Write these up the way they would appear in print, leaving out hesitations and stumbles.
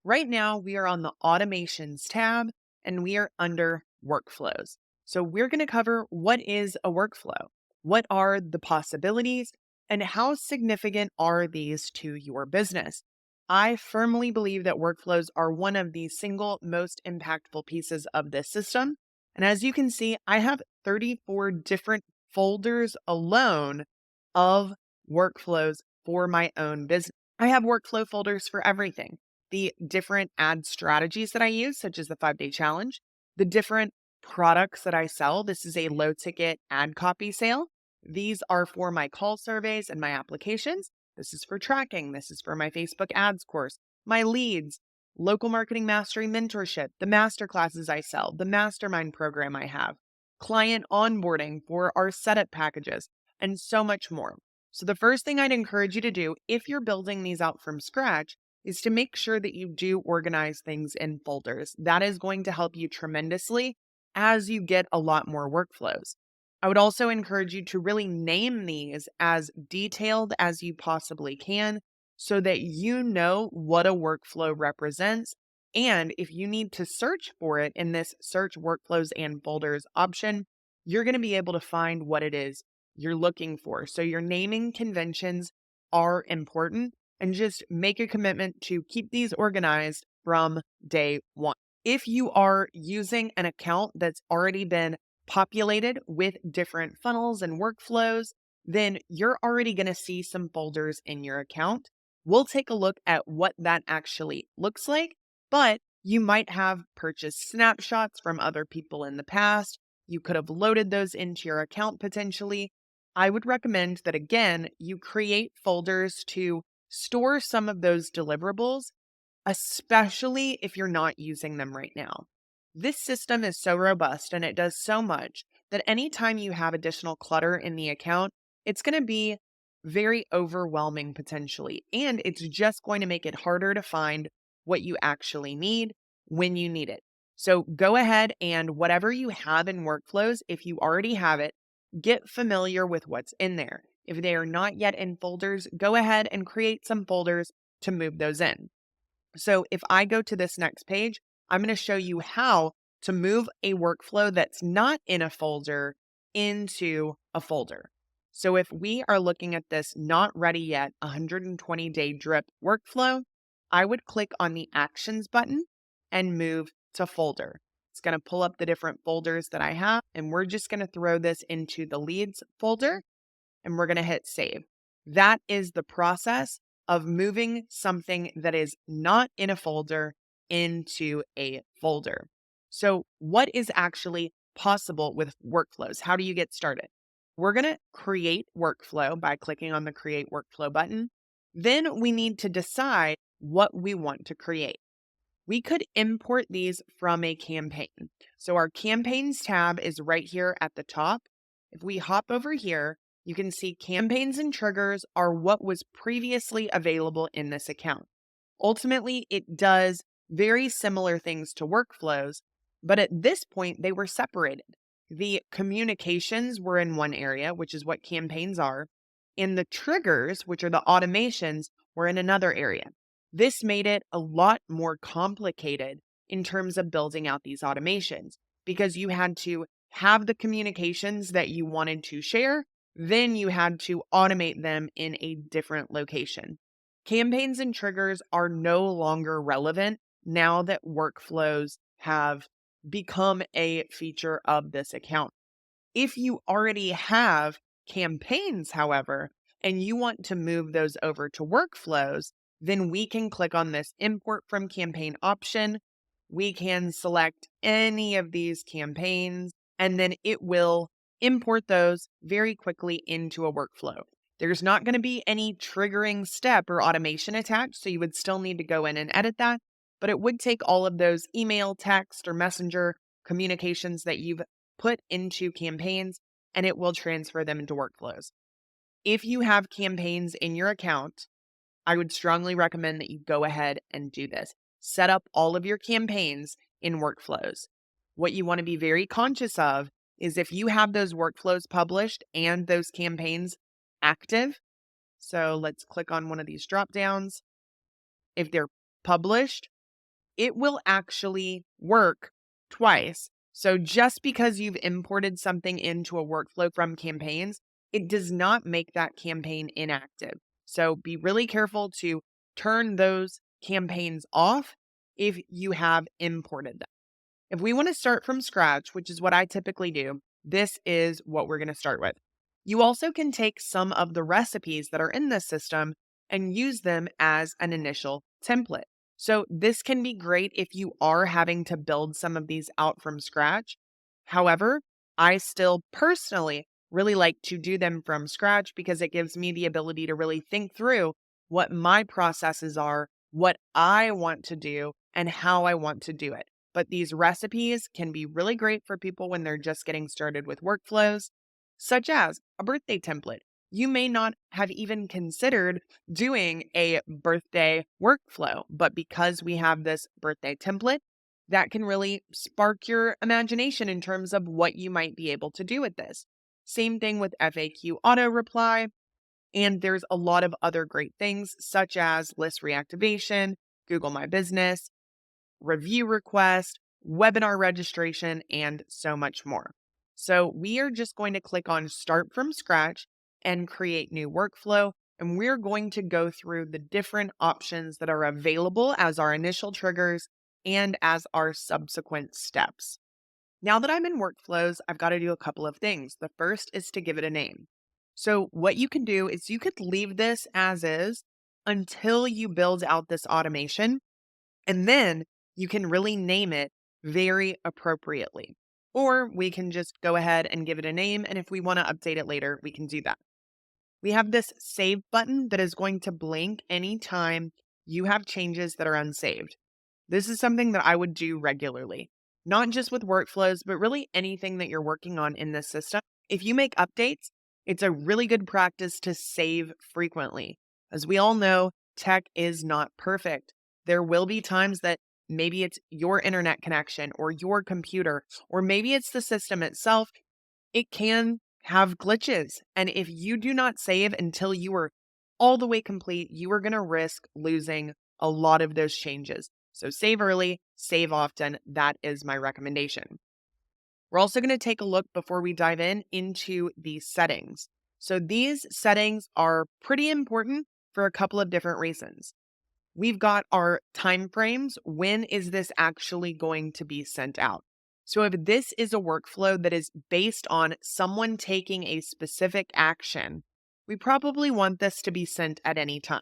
Right now, we are on the automations tab and we are under workflows. So, we're going to cover what is a workflow, what are the possibilities, and how significant are these to your business. I firmly believe that workflows are one of the single most impactful pieces of this system. And as you can see, I have 34 different folders alone of workflows for my own business. I have workflow folders for everything, the different ad strategies that I use, such as the 5 day challenge, the different products that I sell. This is a low ticket ad copy sale. These are for my call surveys and my applications. This is for tracking. This is for my Facebook ads course, my leads, local marketing mastery mentorship, the master classes I sell, the mastermind program I have, client onboarding for our setup packages, and so much more. So, the first thing I'd encourage you to do if you're building these out from scratch is to make sure that you do organize things in folders. That is going to help you tremendously as you get a lot more workflows. I would also encourage you to really name these as detailed as you possibly can so that you know what a workflow represents. And if you need to search for it in this search workflows and folders option, you're going to be able to find what it is you're looking for. So your naming conventions are important and just make a commitment to keep these organized from day one. If you are using an account that's already been populated with different funnels and workflows, then you're already going to see some folders in your account. We'll take a look at what that actually looks like, but you might have purchased snapshots from other people in the past. You could have loaded those into your account potentially. I would recommend that again, you create folders to store some of those deliverables, especially if you're not using them right now. This system is so robust and it does so much that anytime you have additional clutter in the account, it's going to be very overwhelming potentially. And it's just going to make it harder to find what you actually need when you need it. So go ahead and whatever you have in workflows, if you already have it, get familiar with what's in there. If they are not yet in folders, go ahead and create some folders to move those in. So if I go to this next page, I'm going to show you how to move a workflow that's not in a folder into a folder. So if we are looking at this not ready yet 120-day drip workflow, I would click on the actions button and move to folder. It's going to pull up the different folders that I have, and we're just going to throw this into the leads folder and we're going to hit save. That is the process of moving something that is not in a folder into a folder. So, what is actually possible with workflows? How do you get started? We're going to create workflow by clicking on the create workflow button. Then we need to decide what we want to create. We could import these from a campaign. So our campaigns tab is right here at the top. If we hop over here, you can see campaigns and triggers are what was previously available in this account. Ultimately, it does very similar things to workflows, but at this point, they were separated. The communications were in one area, which is what campaigns are, and the triggers, which are the automations, were in another area. This made it a lot more complicated in terms of building out these automations because you had to have the communications that you wanted to share, then you had to automate them in a different location. Campaigns and triggers are no longer relevant now that workflows have become a feature of this account. If you already have campaigns, however, and you want to move those over to workflows, then we can click on this import from campaign option. We can select any of these campaigns, and then it will import those very quickly into a workflow. There's not going to be any triggering step or automation attached, so you would still need to go in and edit that, but it would take all of those email, text, or messenger communications that you've put into campaigns, and it will transfer them into workflows. If you have campaigns in your account, I would strongly recommend that you go ahead and do this. Set up all of your campaigns in workflows. What you want to be very conscious of is if you have those workflows published and those campaigns active. So let's click on one of these drop downs. If they're published, it will actually work twice. So just because you've imported something into a workflow from campaigns, it does not make that campaign inactive. So be really careful to turn those campaigns off if you have imported them. If we want to start from scratch, which is what I typically do, this is what we're going to start with. You also can take some of the recipes that are in this system and use them as an initial template. So, this can be great if you are having to build some of these out from scratch. However, I still personally really like to do them from scratch because it gives me the ability to really think through what my processes are, what I want to do, and how I want to do it. But these recipes can be really great for people when they're just getting started with workflows, such as a birthday template. You may not have even considered doing a birthday workflow, but because we have this birthday template, that can really spark your imagination in terms of what you might be able to do with this. Same thing with FAQ auto reply. And there's a lot of other great things, such as list reactivation, Google My Business, review request, webinar registration, and so much more. So we are just going to click on Start from Scratch and create new workflow. And we're going to go through the different options that are available as our initial triggers and as our subsequent steps. Now that I'm in workflows, I've got to do a couple of things. The first is to give it a name. So what you can do is you could leave this as is until you build out this automation, and then you can really name it very appropriately. Or we can just go ahead and give it a name. And if we want to update it later, we can do that. We have this save button that is going to blink anytime you have changes that are unsaved. This is something that I would do regularly, not just with workflows, but really anything that you're working on in this system. If you make updates, it's a really good practice to save frequently. As we all know, tech is not perfect. There will be times that maybe it's your internet connection or your computer, or maybe it's the system itself. It can have glitches. And if you do not save until you are all the way complete, you are going to risk losing a lot of those changes. So save early, save often. That is my recommendation. We're also going to take a look before we dive in into the settings. So these settings are pretty important for a couple of different reasons. We've got our time frames. When is this actually going to be sent out? So if this is a workflow that is based on someone taking a specific action, we probably want this to be sent at any time.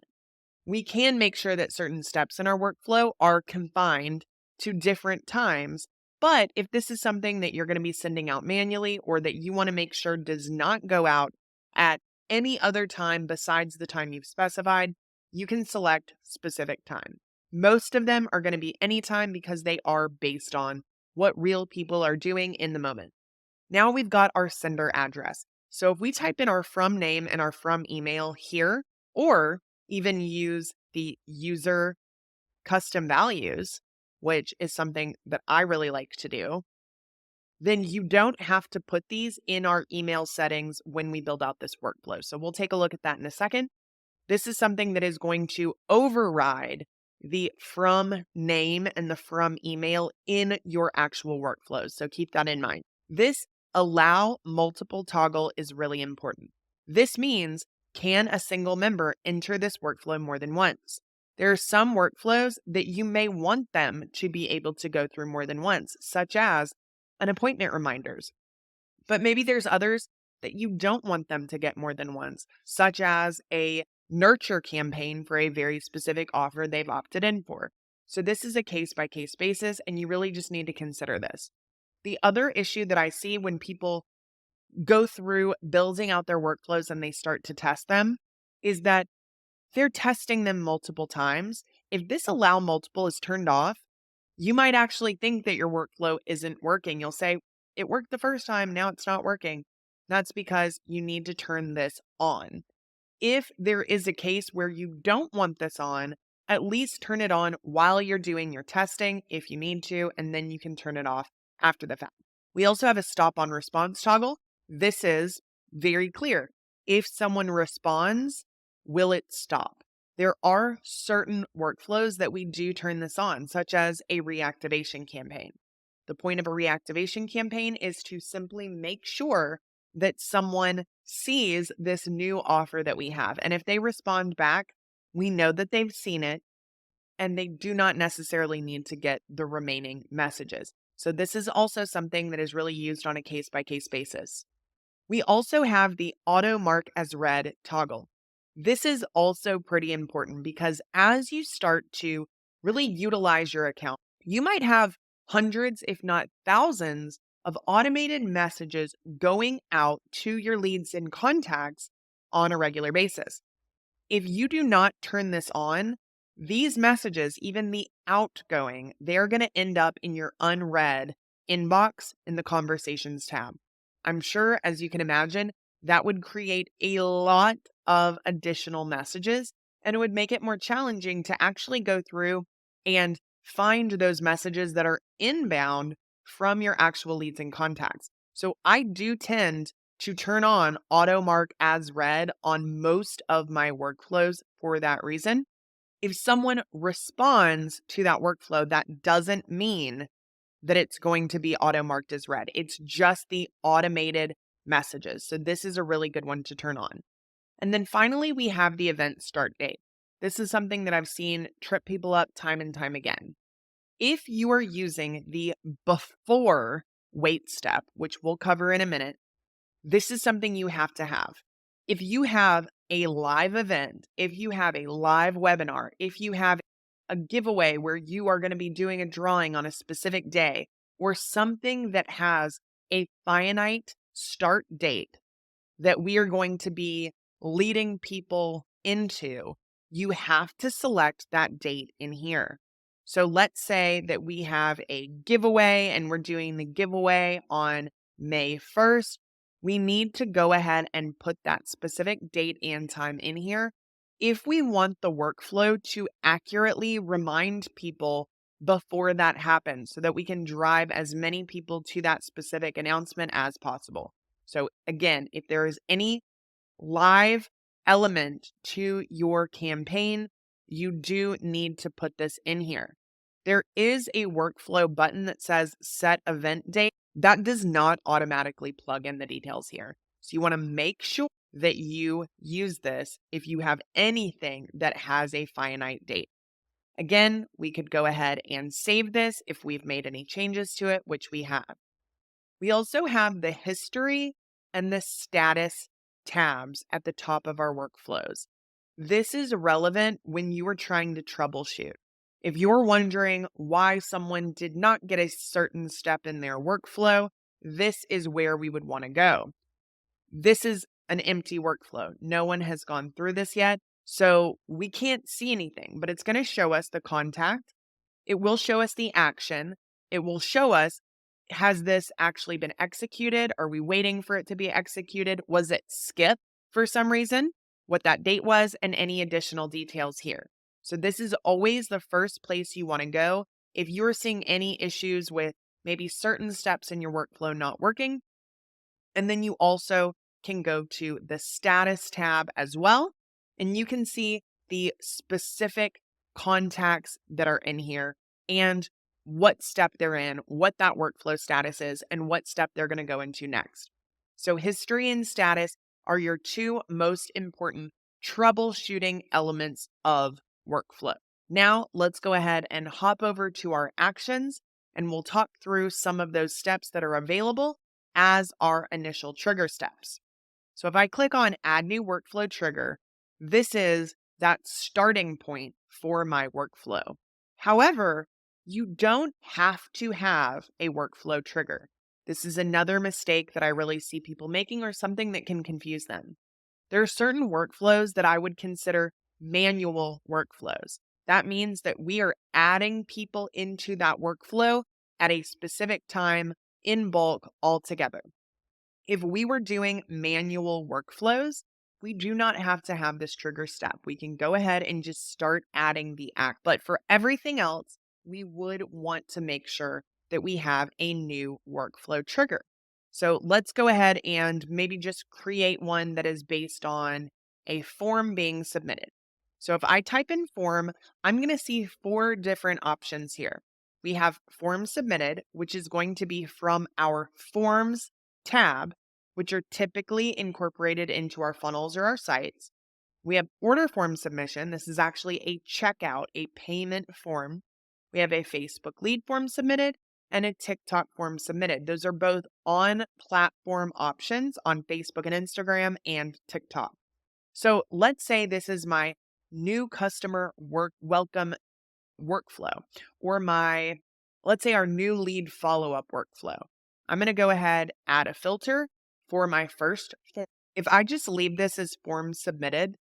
We can make sure that certain steps in our workflow are confined to different times. But if this is something that you're going to be sending out manually or that you want to make sure does not go out at any other time besides the time you've specified, you can select specific time. Most of them are going to be anytime because they are based on what real people are doing in the moment. Now we've got our sender address. So if we type in our from name and our from email here, or even use the user custom values, which is something that I really like to do, then you don't have to put these in our email settings when we build out this workflow. So we'll take a look at that in a second. This is something that is going to override the from name and the from email in your actual workflows. So keep that in mind. This allow multiple toggle is really important. This means, can a single member enter this workflow more than once? There are some workflows that you may want them to be able to go through more than once, such as an appointment reminders. But maybe there's others that you don't want them to get more than once, such as a nurture campaign for a very specific offer they've opted in for. So this is a case by case basis, and you really just need to consider this. The other issue that I see when people go through building out their workflows and they start to test them is that they're testing them multiple times. If this allow multiple is turned off, you might actually think that your workflow isn't working. You'll say, it worked the first time, now it's not working. That's because you need to turn this on. If there is a case where you don't want this on, at least turn it on while you're doing your testing if you need to, and then you can turn it off after the fact. We also have a stop on response toggle. This is very clear. If someone responds, will it stop? There are certain workflows that we do turn this on, such as a reactivation campaign. The point of a reactivation campaign is to simply make sure that someone sees this new offer that we have. And if they respond back, we know that they've seen it and they do not necessarily need to get the remaining messages. So, this is also something that is really used on a case by case basis. We also have the auto mark as read toggle. This is also pretty important because as you start to really utilize your account, you might have hundreds, if not thousands, of automated messages going out to your leads and contacts on a regular basis. If you do not turn this on, these messages, even the outgoing, they're going to end up in your unread inbox in the conversations tab. I'm sure, as you can imagine, that would create a lot of additional messages and it would make it more challenging to actually go through and find those messages that are inbound from your actual leads and contacts. So I do tend to turn on auto mark as read on most of my workflows for that reason. If someone responds to that workflow, that doesn't mean that it's going to be auto marked as read. It's just the automated messages. So this is a really good one to turn on. And then finally, we have the event start date. This is something that I've seen trip people up time and time again. If you are using the before wait step, which we'll cover in a minute, this is something you have to have. If you have a live event, if you have a live webinar, if you have a giveaway where you are going to be doing a drawing on a specific day, or something that has a finite start date that we are going to be leading people into, you have to select that date in here. So let's say that we have a giveaway and we're doing the giveaway on May 1st. We need to go ahead and put that specific date and time in here if we want the workflow to accurately remind people before that happens so that we can drive as many people to that specific announcement as possible. So again, if there is any live element to your campaign, you do need to put this in here. There is a workflow button that says set event date. That does not automatically plug in the details here. So you want to make sure that you use this if you have anything that has a finite date. Again, we could go ahead and save this if we've made any changes to it, which we have. We also have the history and the status tabs at the top of our workflows. This is relevant when you are trying to troubleshoot. If you're wondering why someone did not get a certain step in their workflow, this is where we would want to go. This is an empty workflow. No one has gone through this yet, so we can't see anything, but it's going to show us the contact. It will show us the action. It will show us, has this actually been executed? Are we waiting for it to be executed? Was it skipped for some reason? What that date was, and any additional details here. So this is always the first place you want to go. If you're seeing any issues with maybe certain steps in your workflow not working, and then you also can go to the status tab as well, and you can see the specific contacts that are in here and what step they're in, what that workflow status is, and what step they're going to go into next. So history and status are your two most important troubleshooting elements of workflow. Now let's go ahead and hop over to our actions and we'll talk through some of those steps that are available as our initial trigger steps. So if I click on add new workflow trigger, this is that starting point for my workflow. However, you don't have to have a workflow trigger. This is another mistake that I really see people making or something that can confuse them. There are certain workflows that I would consider manual workflows. That means that we are adding people into that workflow at a specific time in bulk altogether. If we were doing manual workflows, we do not have to have this trigger step. We can go ahead and just start adding the act. But for everything else, we would want to make sure that we have a new workflow trigger. So let's go ahead and maybe just create one that is based on a form being submitted. So if I type in form, I'm going to see four different options here. We have form submitted, which is going to be from our forms tab, which are typically incorporated into our funnels or our sites. We have order form submission. This is actually a checkout, a payment form. We have a Facebook lead form submitted and a TikTok form submitted. Those are both on platform options on Facebook and Instagram and TikTok. So let's say this is my new customer welcome workflow or let's say our new lead follow-up workflow. I'm going to go ahead, add a filter for my first form. If I just leave this as form submitted,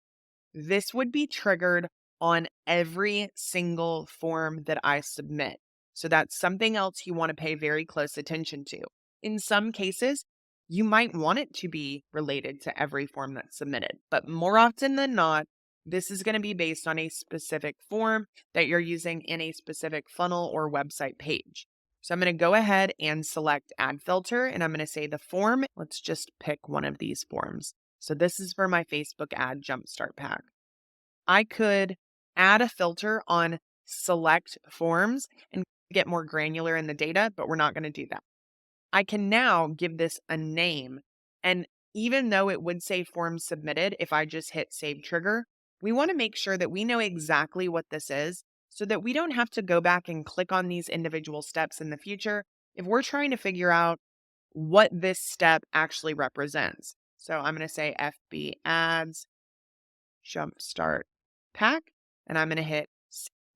this would be triggered on every single form that I submit. So that's something else you want to pay very close attention to. In some cases, you might want it to be related to every form that's submitted, but more often than not, this is going to be based on a specific form that you're using in a specific funnel or website page. So I'm going to go ahead and select add filter and I'm going to say the form. Let's just pick one of these forms. So this is for my Facebook ad jumpstart pack. I could add a filter on select forms and get more granular in the data, but we're not going to do that. I can now give this a name. And even though it would say form submitted, if I just hit save trigger, we want to make sure that we know exactly what this is so that we don't have to go back and click on these individual steps in the future if we're trying to figure out what this step actually represents. So I'm going to say FB ads jumpstart pack, and I'm going to hit.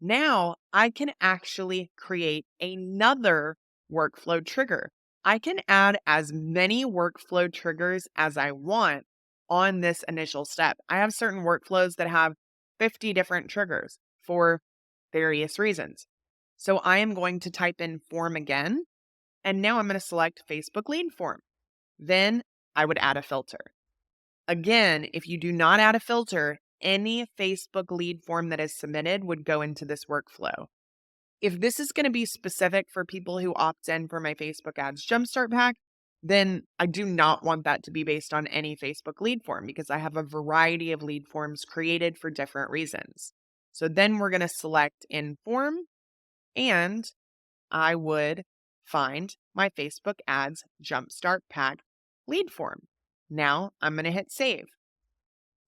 Now I can actually create another workflow trigger. I can add as many workflow triggers as I want on this initial step. I have certain workflows that have 50 different triggers for various reasons. So I am going to type in form again, and now I'm going to select Facebook lead form. Then I would add a filter. Again, if you do not add a filter, any Facebook lead form that is submitted would go into this workflow. If this is going to be specific for people who opt in for my Facebook ads jumpstart pack, then I do not want that to be based on any Facebook lead form because I have a variety of lead forms created for different reasons. So then we're going to select in form and I would find my Facebook ads jumpstart pack lead form. Now I'm going to hit save.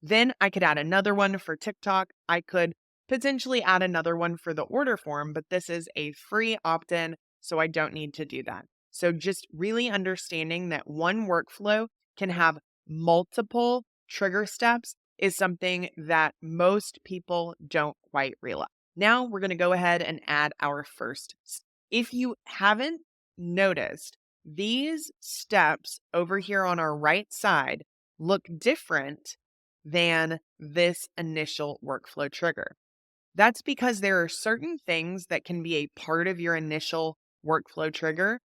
Then I could add another one for TikTok. I could potentially add another one for the order form, but this is a free opt-in, so I don't need to do that. So just really understanding that one workflow can have multiple trigger steps is something that most people don't quite realize. Now we're going to go ahead and add our first. If you haven't noticed, these steps over here on our right side look different than this initial workflow trigger. That's because there are certain things that can be a part of your initial workflow trigger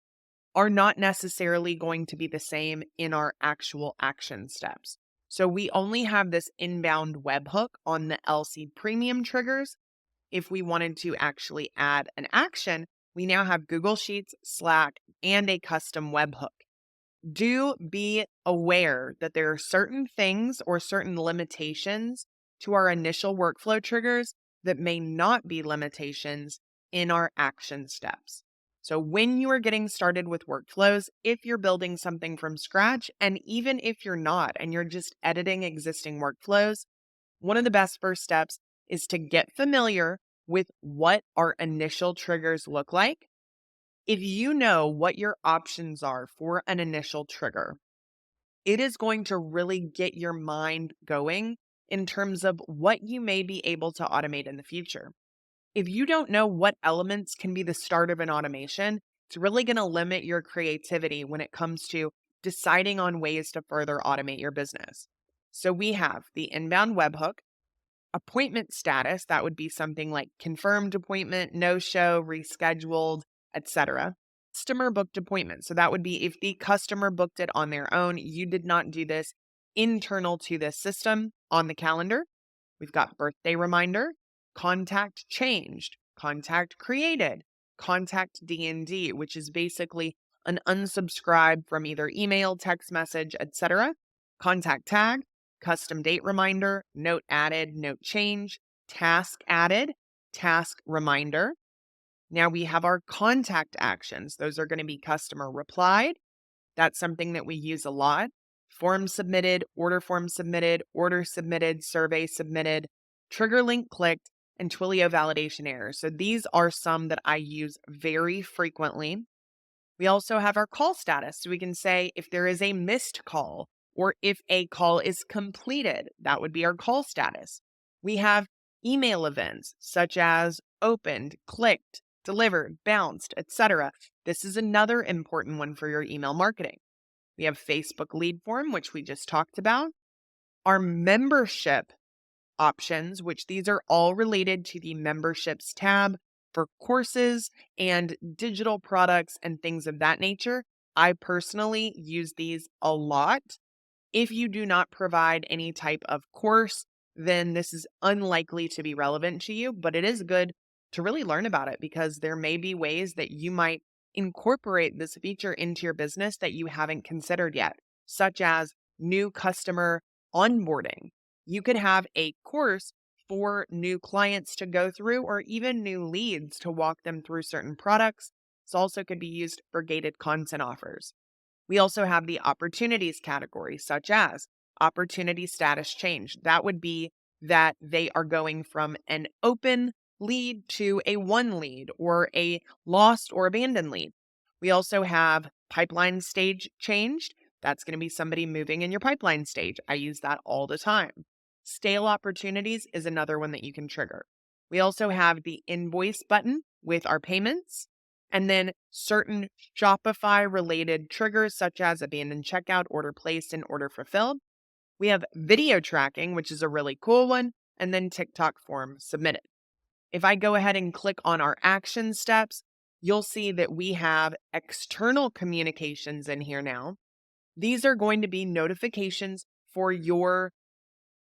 are not necessarily going to be the same in our actual action steps. So we only have this inbound webhook on the LC premium triggers. If we wanted to actually add an action, we now have Google Sheets, Slack, and a custom webhook. Do be aware that there are certain things or certain limitations to our initial workflow triggers that may not be limitations in our action steps. So when you are getting started with workflows, if you're building something from scratch, and even if you're not, and you're just editing existing workflows, one of the best first steps is to get familiar with what our initial triggers look like. If you know what your options are for an initial trigger, it is going to really get your mind going in terms of what you may be able to automate in the future. If you don't know what elements can be the start of an automation, it's really going to limit your creativity when it comes to deciding on ways to further automate your business. So we have the inbound webhook, appointment status, that would be something like confirmed appointment, no show, rescheduled, etc. Customer booked appointment. So that would be if the customer booked it on their own, you did not do this internal to this system on the calendar. We've got birthday reminder, contact changed, contact created, contact D&D, which is basically an unsubscribe from either email, text message, etc. Contact tag, custom date reminder, note added, note change, task added, task reminder. Now we have our contact actions. Those are going to be customer replied. That's something that we use a lot. Form submitted, order submitted, survey submitted, trigger link clicked, and Twilio validation errors. So these are some that I use very frequently. We also have our call status. So we can say if there is a missed call or if a call is completed, that would be our call status. We have email events such as opened, clicked, delivered, bounced, etc. This is another important one for your email marketing. We have Facebook lead form, which we just talked about. Our membership options, which these are all related to the memberships tab for courses and digital products and things of that nature. I personally use these a lot. If you do not provide any type of course, then this is unlikely to be relevant to you, but it is good to really learn about it because there may be ways that you might incorporate this feature into your business that you haven't considered yet, such as new customer onboarding. You could have a course for new clients to go through or even new leads to walk them through certain products. This also could be used for gated content offers. We also have the opportunities category, such as opportunity status change. That would be that they are going from an open lead to a won lead or a lost or abandoned lead. We also have pipeline stage changed. That's going to be somebody moving in your pipeline stage. I use that all the time. Stale opportunities is another one that you can trigger. We also have the invoice button with our payments. And then certain Shopify related triggers, such as abandoned checkout, order placed, and order fulfilled. We have video tracking, which is a really cool one, and then TikTok form submitted. If I go ahead and click on our action steps, you'll see that we have external communications in here now. These are going to be notifications for your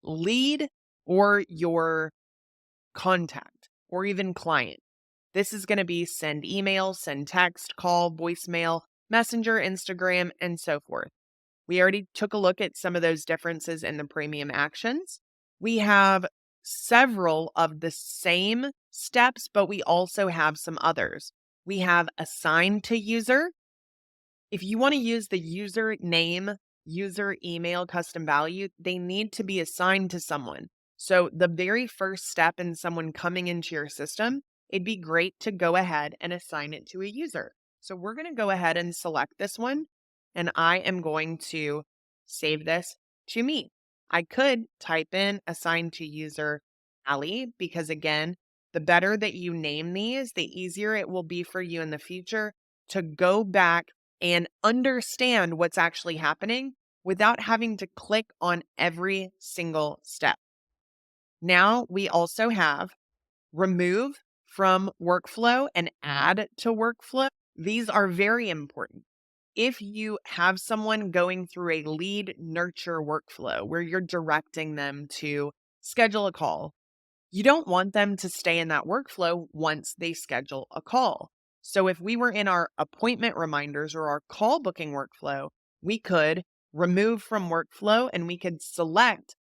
lead or your contact or even client. This is going to be send email, send text, call, voicemail, messenger, Instagram, and so forth. We already took a look at some of those differences in the premium actions. We have several of the same steps, but we also have some others. We have assigned to user. If you want to use the user name, user email, custom value, they need to be assigned to someone. So the very first step in someone coming into your system, it'd be great to go ahead and assign it to a user. So we're going to go ahead and select this one, and I am going to save this to me. I could type in assign to user Ali because again, the better that you name these, the easier it will be for you in the future to go back and understand what's actually happening without having to click on every single step. Now we also have remove from workflow and add to workflow. These are very important. If you have someone going through a lead nurture workflow where you're directing them to schedule a call, you don't want them to stay in that workflow once they schedule a call. So if we were in our appointment reminders or our call booking workflow, we could remove from workflow and we could select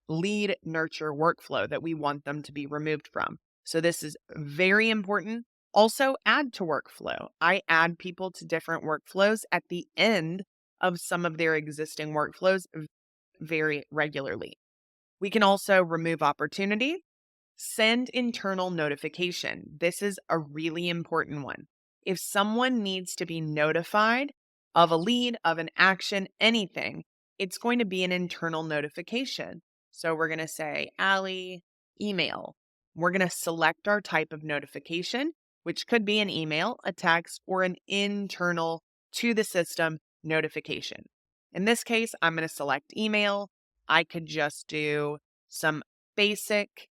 lead nurture workflow that we want them to be removed from. So this is very important. Also, add to workflow. I add people to different workflows at the end of some of their existing workflows very regularly. We can also remove opportunity. Send internal notification. This is a really important one. If someone needs to be notified of a lead, of an action, anything, it's going to be an internal notification. So we're going to say, Ali, email. We're going to select our type of notification, which could be an email, a text, or an internal to the system notification. In this case, I'm going to select email. I could just do some basic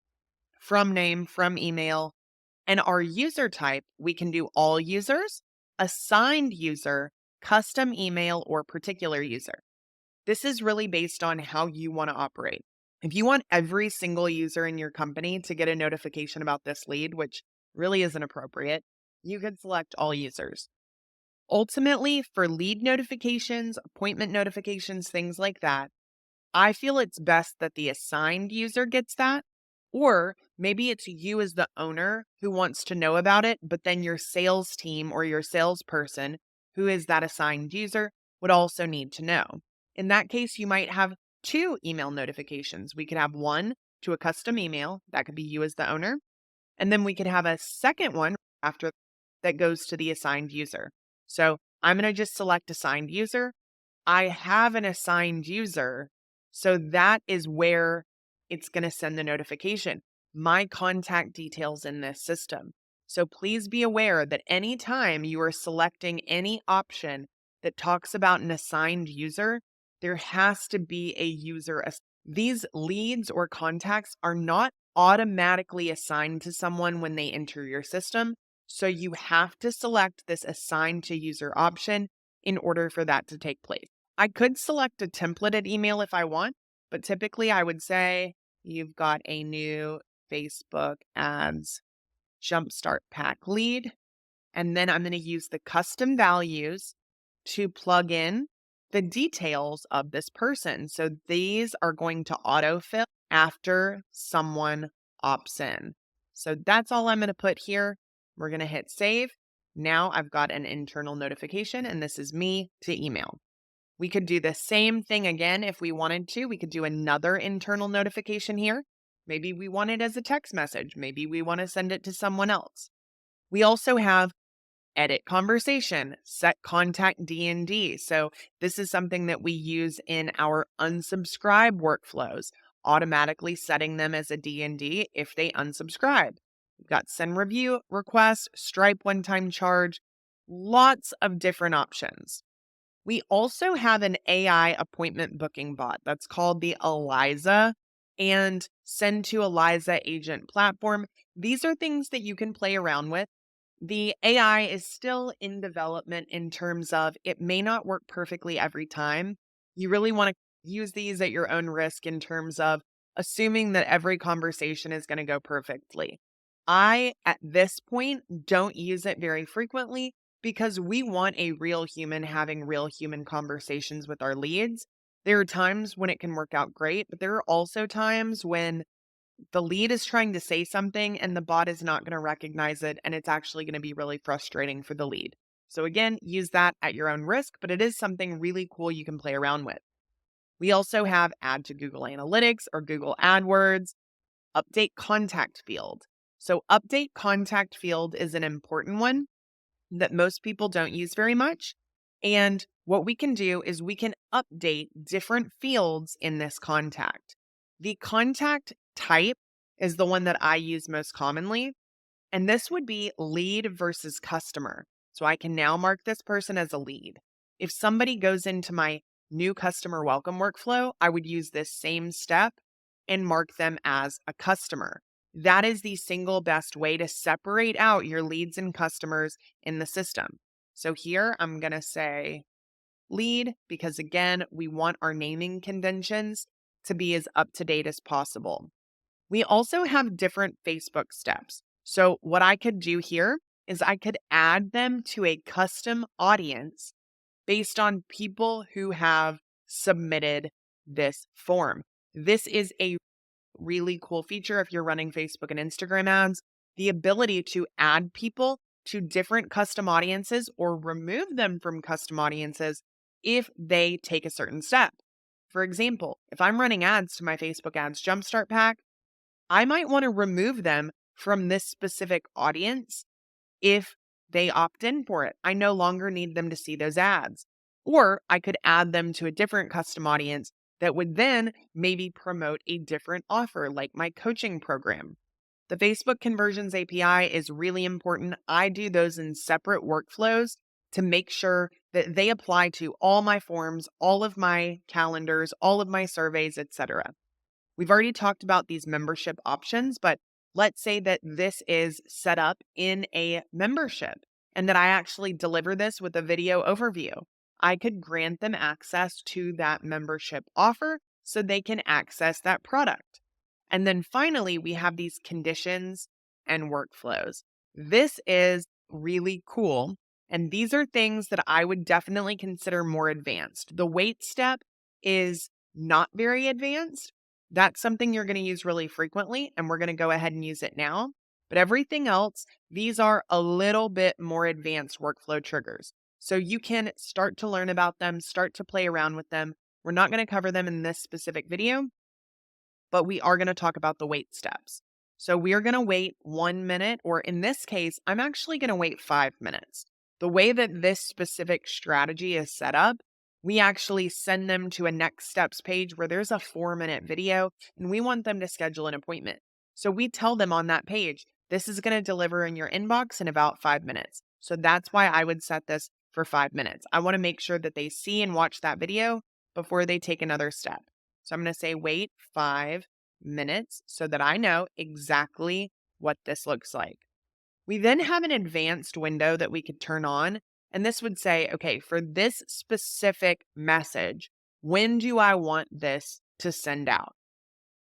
from name, from email, and our user type, we can do all users, assigned user, custom email, or particular user. This is really based on how you want to operate. If you want every single user in your company to get a notification about this lead, which really isn't appropriate, you could select all users. Ultimately, for lead notifications, appointment notifications, things like that, I feel it's best that the assigned user gets that Or maybe it's you as the owner who wants to know about it, but then your sales team or your salesperson, who is that assigned user, would also need to know. In that case, you might have two email notifications. We could have one to a custom email, that could be you as the owner. And then we could have a second one after that goes to the assigned user. So I'm going to just select assigned user. I have an assigned user. So that is where it's going to send the notification. My contact details in this system. So please be aware that anytime you are selecting any option that talks about an assigned user, there has to be a user. These leads or contacts are not automatically assigned to someone when they enter your system. So you have to select this assign to user option in order for that to take place. I could select a templated email if I want, but typically I would say you've got a new Facebook ads jumpstart pack lead. And then I'm going to use the custom values to plug in the details of this person. So these are going to autofill after someone opts in. So that's all I'm going to put here. We're going to hit save. Now I've got an internal notification, and this is me to email. We could do the same thing again if we wanted to. We could do another internal notification here. Maybe we want it as a text message. Maybe we want to send it to someone else. We also have edit conversation, set contact D&D. So this is something that we use in our unsubscribe workflows, automatically setting them as a D&D if they unsubscribe. We've got send review request, Stripe one-time charge, lots of different options. We also have an AI appointment booking bot that's called the Eliza and Send to Eliza agent platform. These are things that you can play around with. The AI is still in development in terms of it may not work perfectly every time. You really want to use these at your own risk in terms of assuming that every conversation is going to go perfectly. I, at this point, don't use it very frequently because we want a real human having real human conversations with our leads. There are times when it can work out great, but there are also times when the lead is trying to say something and the bot is not going to recognize it, and it's actually going to be really frustrating for the lead. So again, use that at your own risk, but it is something really cool you can play around with. We also have add to Google Analytics or Google AdWords, update contact field. So update contact field is an important one that most people don't use very much. And what we can do is we can update different fields in this contact. The contact type is the one that I use most commonly, and this would be lead versus customer. So I can now mark this person as a lead. If somebody goes into my new customer welcome workflow, I would use this same step and mark them as a customer. That is the single best way to separate out your leads and customers in the system. So here I'm going to say lead because, again, we want our naming conventions to be as up to date as possible. We also have different Facebook steps. So what I could do here is I could add them to a custom audience based on people who have submitted this form. This is a really cool feature if you're running Facebook and Instagram ads, the ability to add people to different custom audiences or remove them from custom audiences if they take a certain step. For example, if I'm running ads to my Facebook ads jumpstart pack, I might want to remove them from this specific audience if they opt in for it. I no longer need them to see those ads. Or I could add them to a different custom audience that would then maybe promote a different offer, like my coaching program. The Facebook Conversions API is really important. I do those in separate workflows to make sure that they apply to all my forms, all of my calendars, all of my surveys, etc. We've already talked about these membership options, but let's say that this is set up in a membership and that I actually deliver this with a video overview. I could grant them access to that membership offer so they can access that product. And then finally, we have these conditions and workflows. This is really cool. And these are things that I would definitely consider more advanced. The wait step is not very advanced, That's something you're going to use really frequently, and we're going to go ahead and use it now. But everything else, these are a little bit more advanced workflow triggers. So you can start to learn about them, start to play around with them. We're not going to cover them in this specific video, but we are going to talk about the wait steps. So we are going to wait 1 minute, or in this case, I'm actually going to wait 5 minutes. The way that this specific strategy is set up, we actually send them to a next steps page where there's a 4-minute video and we want them to schedule an appointment. So we tell them on that page, this is going to deliver in your inbox in about 5 minutes. So that's why I would set this for 5 minutes. I want to make sure that they see and watch that video before they take another step. So I'm going to say wait 5 minutes so that I know exactly what this looks like. We then have an advanced window that we could turn on. And this would say, okay, for this specific message, when do I want this to send out?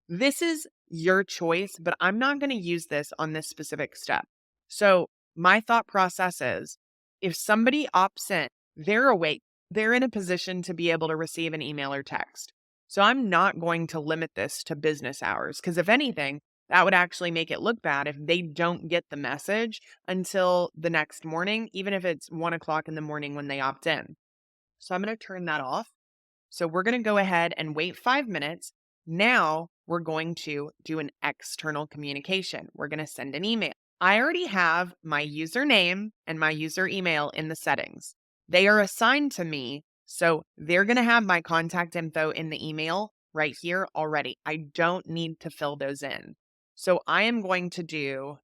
This is your choice, but I'm not going to use this on this specific step. So my thought process is if somebody opts in, they're awake, they're in a position to be able to receive an email or text. So I'm not going to limit this to business hours because if anything, that would actually make it look bad if they don't get the message until the next morning, even if it's 1 o'clock in the morning when they opt in. So I'm going to turn that off. So we're going to go ahead and wait 5 minutes. Now we're going to do an external communication. We're going to send an email. I already have my username and my user email in the settings. They are assigned to me, so they're going to have my contact info in the email right here already. I don't need to fill those in. So I am going to do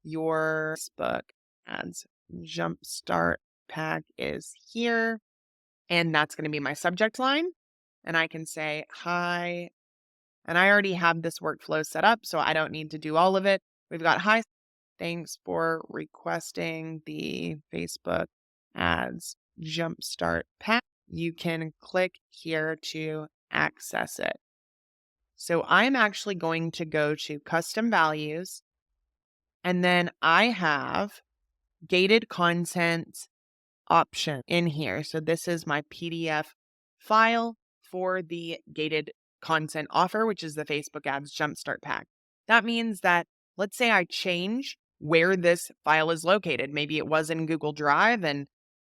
your Facebook ads jumpstart pack is here. And that's going to be my subject line. And I can say, hi. And I already have this workflow set up, so I don't need to do all of it. We've got, hi, thanks for requesting the Facebook ads jumpstart pack. You can click here to access it. So I'm actually going to go to custom values. And then I have gated content option in here. So this is my PDF file for the gated content offer, which is the Facebook ads jumpstart pack. That means that let's say I change where this file is located. Maybe it was in Google Drive and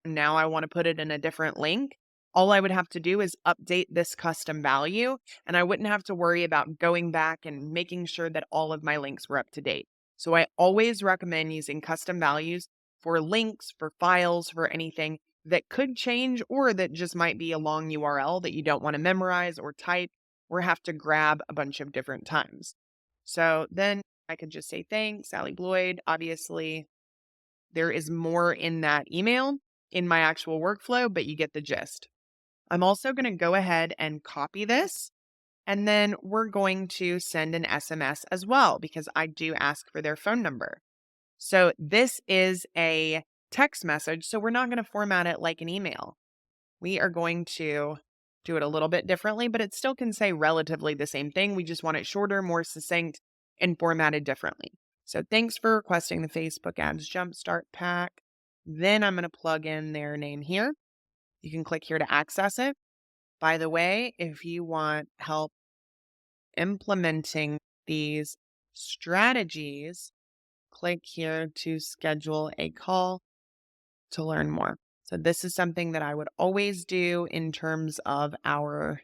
now I want to put it in a different link. All I would have to do is update this custom value, and I wouldn't have to worry about going back and making sure that all of my links were up to date. So I always recommend using custom values for links, for files, for anything that could change or that just might be a long URL that you don't want to memorize or type or have to grab a bunch of different times. So then I could just say, thanks, Sally Bloyd. Obviously, there is more in that email in my actual workflow, but you get the gist. I'm also going to go ahead and copy this, and then we're going to send an SMS as well because I do ask for their phone number. So this is a text message, so we're not going to format it like an email. We are going to do it a little bit differently, but it still can say relatively the same thing. We just want it shorter, more succinct, and formatted differently. So thanks for requesting the Facebook ads jumpstart pack. Then I'm going to plug in their name here. You can click here to access it. By the way, if you want help implementing these strategies, click here to schedule a call to learn more. So this is something that I would always do in terms of our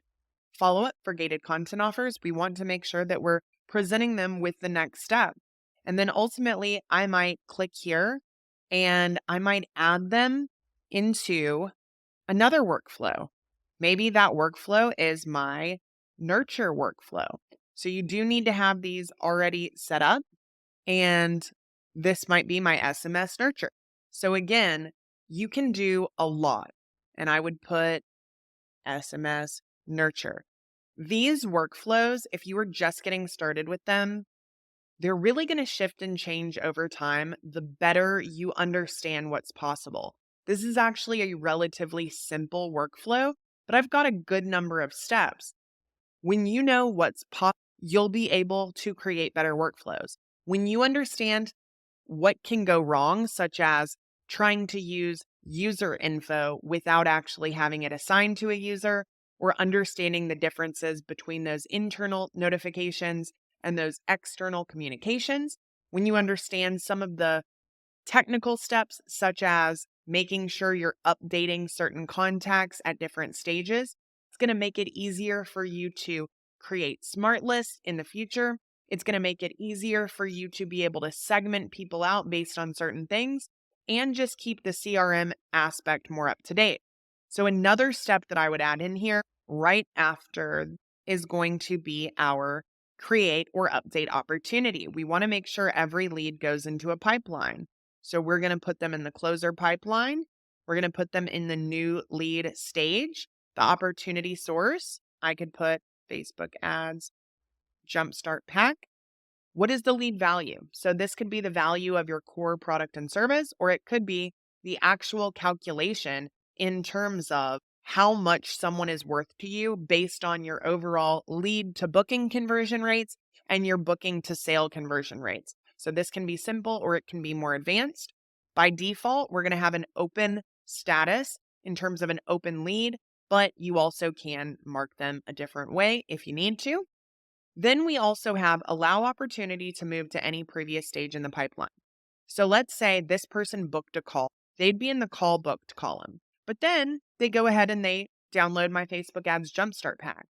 follow-up for gated content offers. We want to make sure that we're presenting them with the next step. And then ultimately, I might click here and I might add them into another workflow. Maybe that workflow is my nurture workflow. So you do need to have these already set up, and this might be my SMS nurture. So again, you can do a lot, and I would put SMS nurture. These workflows, if you were just getting started with them, they're really going to shift and change over time the better you understand what's possible. This is actually a relatively simple workflow, but I've got a good number of steps. When you know what's possible, you'll be able to create better workflows. When you understand what can go wrong, such as trying to use user info without actually having it assigned to a user, or understanding the differences between those internal notifications and those external communications. When you understand some of the technical steps, such as making sure you're updating certain contacts at different stages, it's going to make it easier for you to create smart lists in the future. It's going to make it easier for you to be able to segment people out based on certain things and just keep the CRM aspect more up to date. So, another step that I would add in here right after is going to be our create or update opportunity. We want to make sure every lead goes into a pipeline. So we're going to put them in the closer pipeline. We're going to put them in the new lead stage, the opportunity source. I could put Facebook ads, jumpstart pack. What is the lead value? So this could be the value of your core product and service, or it could be the actual calculation in terms of how much someone is worth to you based on your overall lead to booking conversion rates and your booking to sale conversion rates. So this can be simple or it can be more advanced. By default, we're going to have an open status in terms of an open lead, but you also can mark them a different way if you need to. Then we also have allow opportunity to move to any previous stage in the pipeline. So let's say this person booked a call. They'd be in the call booked column, but then they go ahead and they download my Facebook ads jumpstart pack.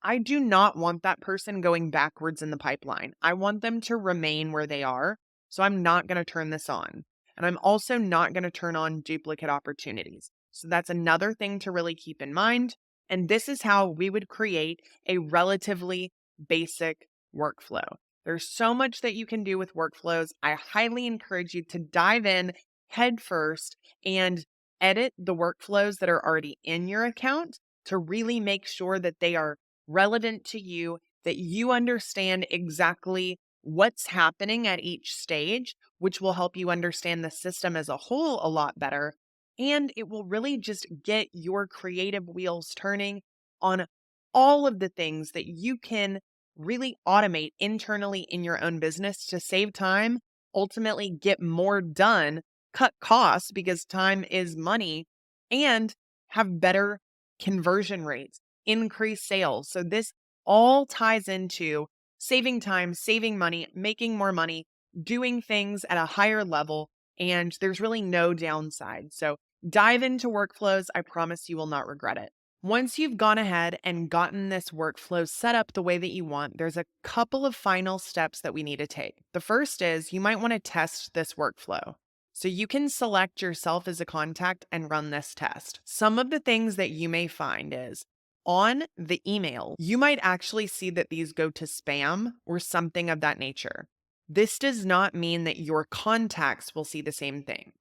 I do not want that person going backwards in the pipeline. I want them to remain where they are. So I'm not going to turn this on. And I'm also not going to turn on duplicate opportunities. So that's another thing to really keep in mind. And this is how we would create a relatively basic workflow. There's so much that you can do with workflows. I highly encourage you to dive in head first and edit the workflows that are already in your account to really make sure that they are relevant to you, that you understand exactly what's happening at each stage, which will help you understand the system as a whole a lot better. And it will really just get your creative wheels turning on all of the things that you can really automate internally in your own business to save time, ultimately get more done, cut costs because time is money, and have better conversion rates, increase sales. So this all ties into saving time, saving money, making more money, doing things at a higher level, and there's really no downside. So dive into workflows. I promise you will not regret it. Once you've gone ahead and gotten this workflow set up the way that you want, there's a couple of final steps that we need to take. The first is you might want to test this workflow. So you can select yourself as a contact and run this test. Some of the things that you may find is on the email, you might actually see that these go to spam or something of that nature. This does not mean that your contacts will see the same thing.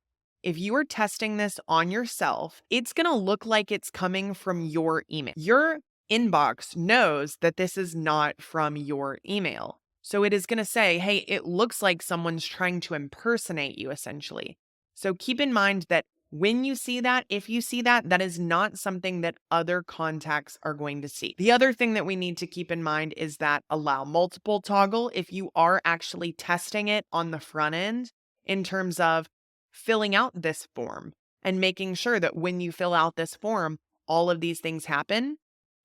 If you are testing this on yourself, it's going to look like it's coming from your email. Your inbox knows that this is not from your email. So it is going to say, hey, it looks like someone's trying to impersonate you, essentially. So keep in mind that when you see that, if you see that, that is not something that other contacts are going to see. The other thing that we need to keep in mind is that allow multiple toggle if you are actually testing it on the front end in terms of filling out this form and making sure that when you fill out this form, all of these things happen.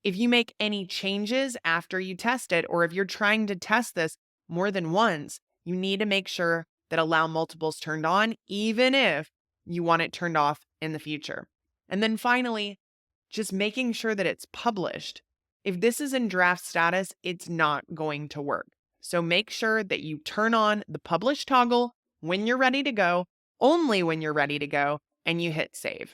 If you make any changes after you test it, or if you're trying to test this more than once, you need to make sure that allow multiples turned on, even if you want it turned off in the future. And then finally, just making sure that it's published. If this is in draft status, it's not going to work. So make sure that you turn on the publish toggle when you're ready to go, only when you're ready to go, and you hit save.